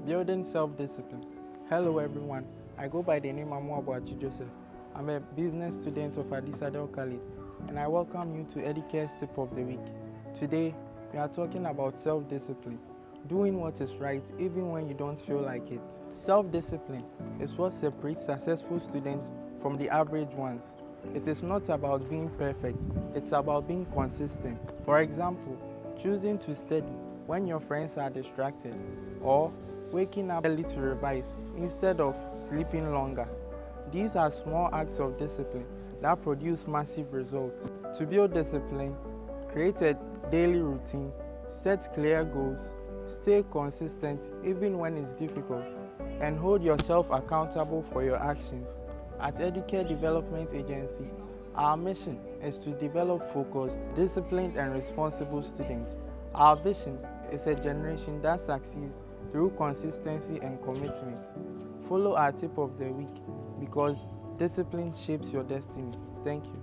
Building self-discipline. Hello everyone, I go by the name Amoah Joseph. I'm a business student of Educere College and I welcome you to Educare's Tip of the Week. Today, we are talking about self-discipline, doing what is right even when you don't feel like it. Self-discipline is what separates successful students from the average ones. It is not about being perfect, it's about being consistent. For example, choosing to study when your friends are distracted, or waking up early to revise instead of sleeping longer. These are small acts of discipline that produce massive results. To build discipline, create a daily routine, set clear goals, stay consistent even when it's difficult, and hold yourself accountable for your actions. At Educere Development Agency, our mission is to develop focused, disciplined, and responsible students. Our vision is a generation that succeeds through consistency and commitment. Follow our tip of the week because discipline shapes your destiny. Thank you.